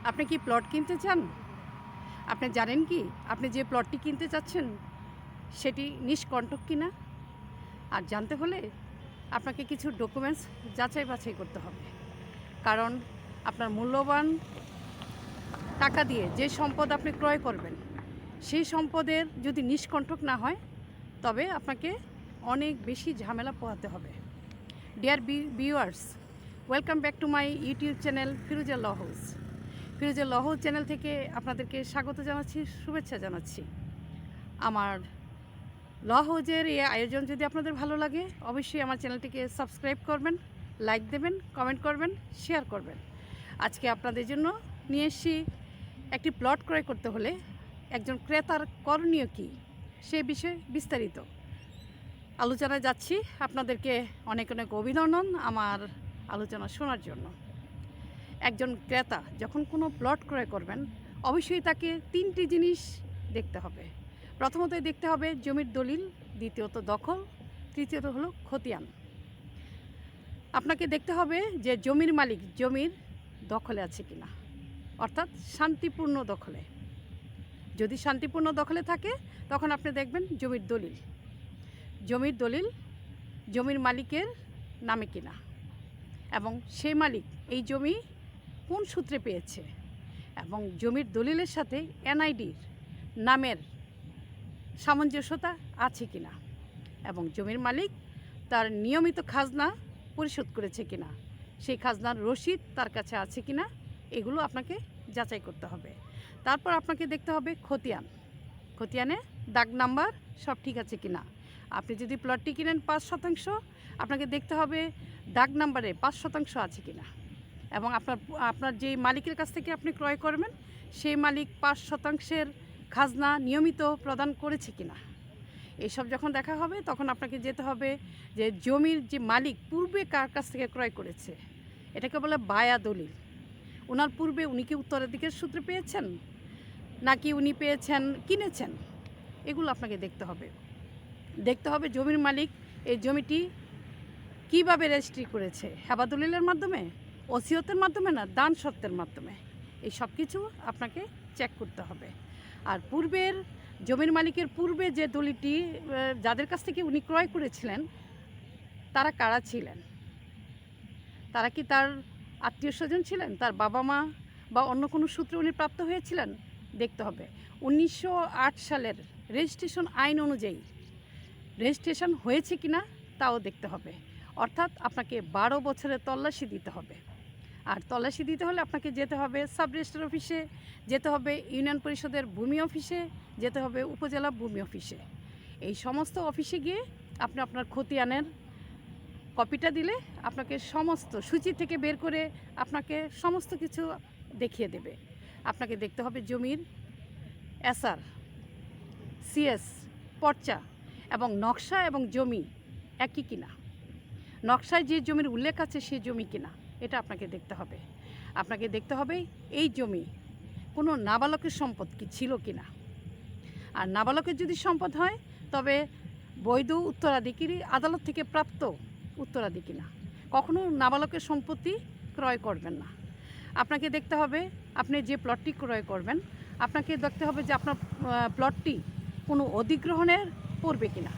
আপনি কি প্লট কিনতে চান? আপনি জানেন কি আপনি যে প্লটটি কিনতে চাচ্ছেন সেটি নিষ্কণ্টক কিনা? আর জানতে হলে আপনাকে কিছু ডকুমেন্টস যাচাই বাছাই করতে হবে। কারণ আপনার মূল্যবান টাকা দিয়ে যে সম্পদ আপনি ক্রয় করবেন সেই সম্পদের যদি নিষ্কণ্টক না হয় তবে আপনাকে অনেক বেশি ঝামেলা পোহাতে হবে। Dear viewers, welcome back to my YouTube channel Firoza law house. Firoza law house channel থেকে আপনাদেরকে স্বাগত জানাচ্ছি, শুভেচ্ছা জানাচ্ছি। আমার ল হাউজের এই আয়োজন যদি আপনাদের ভালো লাগে অবশ্যই আমার চ্যানেলটিকে সাবস্ক্রাইব করবেন, লাইক দেবেন, কমেন্ট করবেন, শেয়ার করবেন। আজকে আপনাদের জন্য নিয়ে এসেছি একটি প্লট ক্রয় করতে হলে একজন ক্রেতার করণীয় কী সে বিষয়ে বিস্তারিত আলোচনায় যাচ্ছি। আপনাদেরকে অনেক অনেক অভিনন্দন আমার আলোচনা শোনার জন্য। একজন ক্রেতা যখন কোনো প্লট ক্রয় করবেন অবশ্যই তাকে তিনটি জিনিস দেখতে হবে। প্রথমতই দেখতে হবে জমির দলিল, দ্বিতীয়ত দখল, তৃতীয়ত হলো খতিয়ান। আপনাকে দেখতে হবে যে জমির মালিক জমির দখলে আছে কিনা, অর্থাৎ শান্তিপূর্ণ দখলে। যদি শান্তিপূর্ণ দখলে থাকে তখন আপনি দেখবেন জমির দলিল। জমির দলিল জমির মালিকের নামে কিনা এবং সেই মালিক এই জমি কোন সূত্রে পেয়েছে এবং জমির দলিলের সাথে এনআইডির নামের সামঞ্জস্যতা আছে কিনা এবং জমির মালিক তার নিয়মিত খাজনা পরিশোধ করেছে কিনা, সেই খাজনার রসিদ তার কাছে আছে কিনা, এগুলো আপনাকে যাচাই করতে হবে। তারপর আপনাকে দেখতে হবে খতিয়ান। খতিয়ানে দাগ নাম্বার সব ঠিক আছে কিনা। আপনি যদি প্লটটি কিনেন 5%, আপনাকে দেখতে হবে দাগ নাম্বারে 5% আছে কিনা এবং আপনার যে মালিকের কাছ থেকে আপনি ক্রয় করবেন সেই মালিক 5% খাজনা নিয়মিত প্রদান করেছে কিনা। এইসব যখন দেখা হবে তখন আপনাকে যেতে হবে যে জমির যে মালিক পূর্বে কার কাছ থেকে ক্রয় করেছে, এটাকে বলে বায়া দলিল। ওনার পূর্বে উনি কি উত্তরাধিকার সূত্রে পেয়েছেন নাকি উনি পেয়েছেন কিনেছেন, এগুলো আপনাকে দেখতে হবে। দেখতে হবে জমির মালিক এই জমিটি কিভাবে রেজিস্ট্রি করেছে, হেবা দলিলের মাধ্যমে, ওসিয়তের মাধ্যমে না দান সত্ত্বের মাধ্যমে। এই সব কিছু আপনাকে চেক করতে হবে। আর পূর্বের জমির মালিকের পূর্বে যে দলিলটি যাদের কাছ থেকে উনি ক্রয় করেছিলেন তারা কারা ছিলেন, তারা কি তার আত্মীয় স্বজন ছিলেন, তার বাবা মা বা অন্য কোনো সূত্রে উনি প্রাপ্ত হয়েছিলেন, দেখতে হবে। 1908 সালের রেজিস্ট্রেশন আইন অনুযায়ী রেজিস্ট্রেশন হয়েছে কিনা তাও দেখতে হবে। অর্থাৎ আপনাকে 12 বছরের তল্লাশি দিতে হবে। আর তল্লাশি দিতে হলে আপনাকে যেতে হবে সাব রেজিস্ট্রার অফিসে, যেতে হবে ইউনিয়ন পরিষদের ভূমি অফিসে, যেতে হবে উপজেলা ভূমি অফিসে। এই সমস্ত অফিসে গিয়ে আপনি আপনার খতিয়ানের কপিটা দিলে আপনাকে সমস্ত সূচি থেকে বের করে আপনাকে সমস্ত কিছু দেখিয়ে দেবে। আপনাকে দেখতে হবে জমির এসআর, সিএস, পর্চা এবং নকশা এবং জমি একই কিনা, নকশায় যে জমির উল্লেখ আছে সেই জমি কিনা, এটা আপনাকে দেখতে হবে। আপনাকে দেখতে হবে এই জমি কোনো নাবালকের সম্পদ কি ছিল কিনা। আর নাবালকের যদি সম্পদ হয় তবে বৈধ উত্তরাধিকারী আদালত থেকে প্রাপ্ত উত্তরাধিকারী না, কখনো নাবালকের সম্পত্তি ক্রয় করবেন না। আপনাকে দেখতে হবে আপনি যে প্লটটি ক্রয় করবেন আপনাকে দেখতে হবে যে আপনার প্লটটি কোনো অধিগ্রহণের পড়বে কিনা।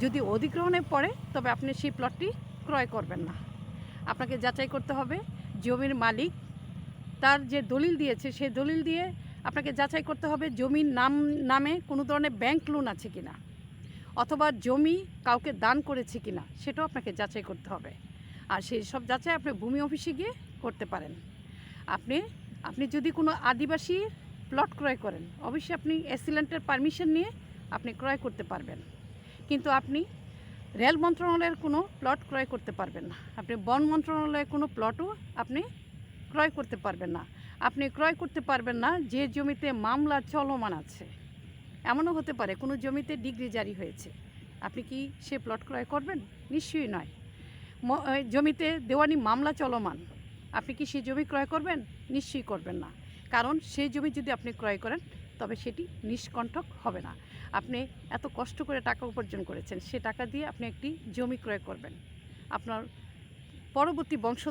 যদি অধিগ্রহণে পড়ে তবে আপনি সেই প্লটটি ক্রয় করবেন না। আপনাকে যাচাই করতে হবে জমির মালিক তার যে দলিল দিয়েছে সেই দলিল দিয়ে আপনাকে যাচাই করতে হবে জমির নামে কোনো ধরনের ব্যাংক লোন আছে কিনা অথবা জমি কাউকে দান করেছে কিনা, সেটাও আপনাকে যাচাই করতে হবে। আর সেই সব যাচাই আপনি ভূমি অফিসে গিয়ে করতে পারেন। আপনি যদি কোনো আদিবাসী প্লট ক্রয় করেন অবশ্যই আপনি এসিলেন্টের পারমিশন নিয়ে আপনি ক্রয় করতে পারবেন, কিন্তু আপনি রেল মন্ত্রণালয়ের কোনো প্লট ক্রয় করতে পারবেন না। আপনি বন মন্ত্রণালয়ের কোনো প্লটও আপনি ক্রয় করতে পারবেন না। আপনি ক্রয় করতে পারবেন না যে জমিতে মামলা চলমান আছে। এমনও হতে পারে কোনো জমিতে ডিগ্রি জারি হয়েছে, আপনি কি সে প্লট ক্রয় করবেন? নিশ্চয়ই নয়। জমিতে দেওয়ানি মামলা চলমান, আপনি কি সেই জমি ক্রয় করবেন? নিশ্চয়ই করবেন না। কারণ সেই জমি যদি আপনি ক্রয় করেন তবে সেটি নিষ্কণ্টক হবে না। আপনি এত কষ্ট করে টাকা উপার্জন করেছেন, সে টাকা দিয়ে আপনি একটি জমি ক্রয় করবেন, আপনার পরবর্তী বংশ